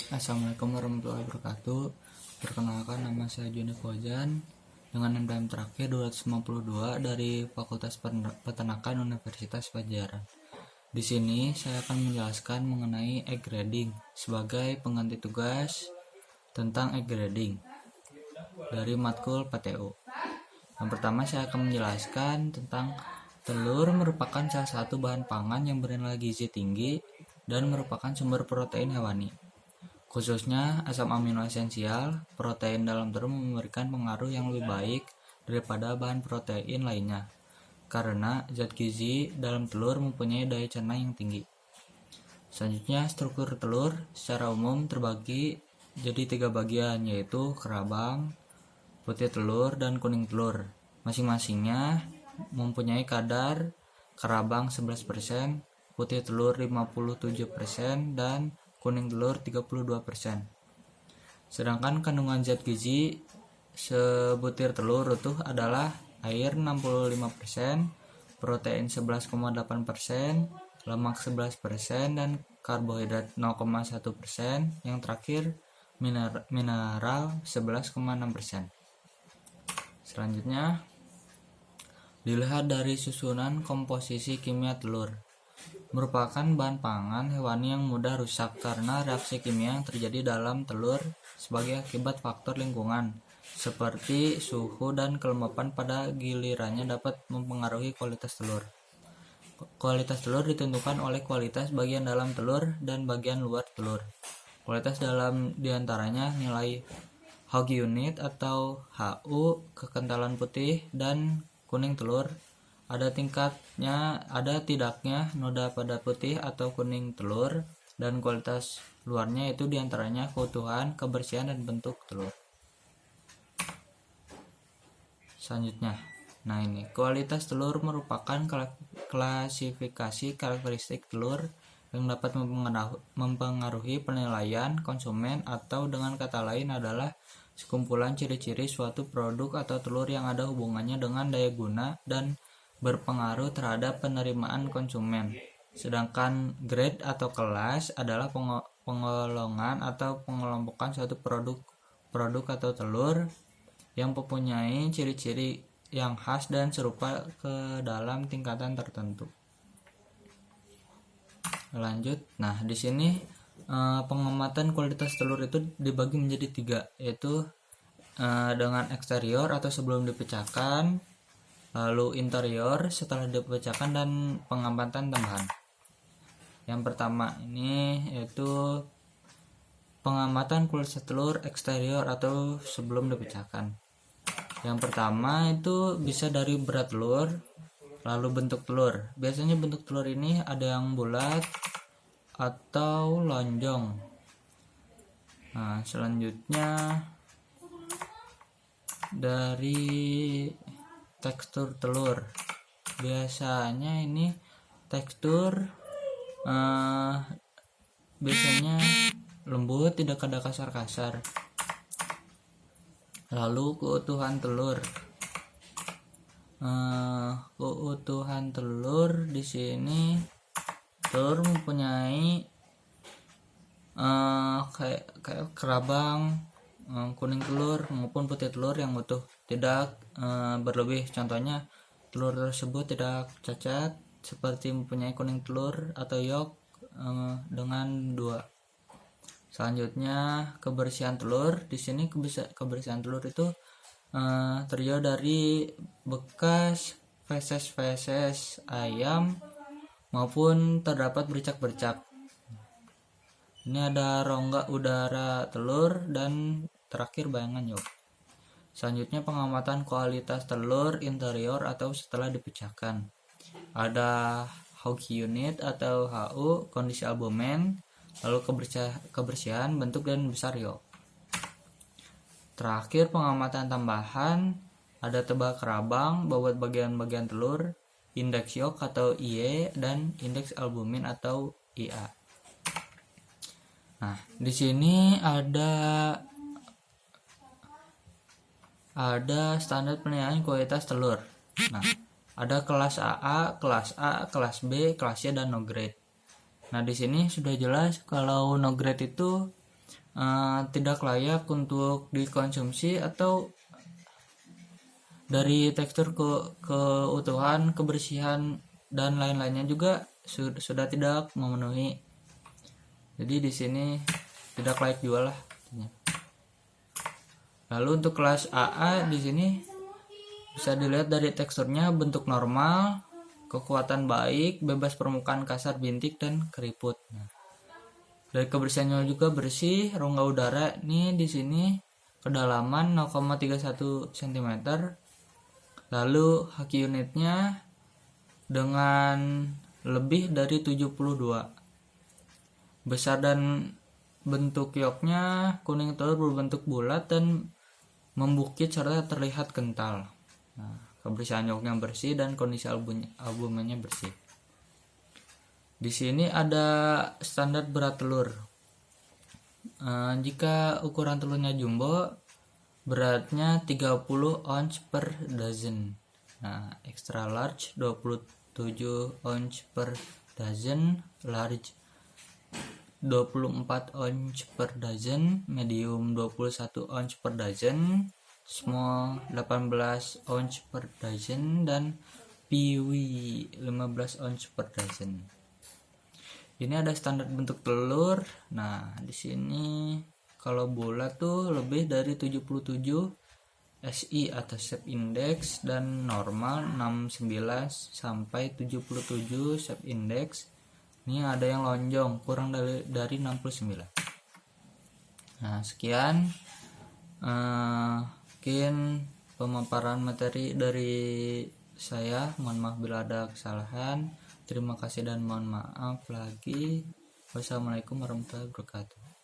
Assalamualaikum warahmatullahi wabarakatuh. Perkenalkan, nama saya Joni Fauzan dengan NPM terakhir 252 dari Fakultas Peternakan Universitas Padjadjaran. Di sini saya akan menjelaskan mengenai egg grading sebagai pengganti tugas tentang egg grading dari matkul PTU. Yang pertama, saya akan menjelaskan tentang telur merupakan salah satu bahan pangan yang bernilai gizi tinggi dan merupakan sumber protein hewani. Khususnya asam amino esensial, protein dalam telur memberikan pengaruh yang lebih baik daripada bahan protein lainnya, karena zat gizi dalam telur mempunyai daya cerna yang tinggi. Selanjutnya, struktur telur secara umum terbagi jadi 3 bagian, yaitu kerabang, putih telur, dan kuning telur. Masing-masingnya mempunyai kadar kerabang 11%, putih telur 57%, dan kuning telur 32%. Sedangkan kandungan zat gizi sebutir telur utuh adalah air 65%, protein 11,8%, lemak 11%, dan karbohidrat 0,1%. Yang terakhir mineral 11,6%. Selanjutnya, dilihat dari susunan komposisi kimia telur. Merupakan bahan pangan hewani yang mudah rusak karena reaksi kimia yang terjadi dalam telur sebagai akibat faktor lingkungan seperti suhu dan kelembapan pada gilirannya dapat mempengaruhi kualitas telur. Kualitas telur ditentukan oleh kualitas bagian dalam telur dan bagian luar telur. Kualitas dalam diantaranya nilai Hog unit atau HU, kekentalan putih dan kuning telur, ada tidaknya noda pada putih atau kuning telur, dan kualitas luarnya itu diantaranya keutuhan, kebersihan, dan bentuk telur. Selanjutnya, ini kualitas telur merupakan klasifikasi karakteristik telur yang dapat mempengaruhi penilaian konsumen, atau dengan kata lain adalah sekumpulan ciri-ciri suatu produk atau telur yang ada hubungannya dengan daya guna dan berpengaruh terhadap penerimaan konsumen. Sedangkan grade atau kelas adalah penggolongan atau pengelompokan suatu produk atau telur yang mempunyai ciri-ciri yang khas dan serupa ke dalam tingkatan tertentu. Lanjut, di sini pengamatan kualitas telur itu dibagi menjadi 3, yaitu dengan eksterior atau sebelum dipecahkan, lalu interior setelah dipecahkan, dan pengamatan tambahan. Yang pertama ini yaitu pengamatan kualitas telur eksterior atau sebelum dipecahkan. Yang pertama itu bisa dari berat telur, lalu bentuk telur. Biasanya bentuk telur ini ada yang bulat atau lonjong. Selanjutnya dari tekstur telur. Biasanya ini tekstur biasanya lembut, tidak ada kasar-kasar. Lalu keutuhan telur. Keutuhan telur di sini, telur mempunyai kayak kerabang, kuning telur maupun putih telur yang utuh, tidak berlebih. Contohnya, telur tersebut tidak cacat seperti mempunyai kuning telur atau yolk dengan 2. Selanjutnya, kebersihan telur. Di sini kebersihan telur itu terdiri dari bekas feses ayam maupun terdapat bercak-bercak. Ini ada rongga udara telur dan terakhir bayangan yolk. Selanjutnya, pengamatan kualitas telur interior atau setelah dipecahkan. Ada Hog unit atau HU, kondisi albumen, lalu kebersihan, bentuk, dan besar yolk. Terakhir, pengamatan tambahan, ada tebal kerabang, bobot bagian-bagian telur, indeks yolk atau IE, dan indeks albumin atau IA. Di sini ada standar penilaian kualitas telur. Ada kelas AA, kelas A, kelas B, kelas C, dan no grade. Di sini sudah jelas kalau no grade itu tidak layak untuk dikonsumsi, atau dari tekstur keutuhan, kebersihan dan lain-lainnya juga sudah tidak memenuhi. Jadi di sini tidak layak jual lah. Lalu untuk kelas AA di sini bisa dilihat dari teksturnya, bentuk normal, kekuatan baik, bebas permukaan kasar, bintik dan keriput. Nah, dari kebersihannya juga bersih, rongga udara nih di sini kedalaman 0,31 cm. Lalu haki unitnya dengan lebih dari 72. Besar dan bentuk yolknya kuning telur berbentuk bulat dan membukit serta terlihat kental. Nah, kebersihan yolknya bersih dan kondisi albumennya bersih. Di sini ada standar berat telur. Jika ukuran telurnya jumbo, beratnya 30 ounce per dozen. Nah, extra large 27 ounce per dozen, large 24 ounce per dozen, medium 21 ounce per dozen, small 18 ounce per dozen, dan piwi 15 ounce per dozen. Ini ada standar bentuk telur. Nah, di sini kalau bulat tuh lebih dari 77 SI atau shape index, dan normal 69 sampai 77 shape index. Ini ada yang lonjong kurang dari 69. Nah, sekian mungkin pemaparan materi dari saya. Mohon maaf bila ada kesalahan. Terima kasih dan mohon maaf lagi. Wassalamualaikum warahmatullahi wabarakatuh.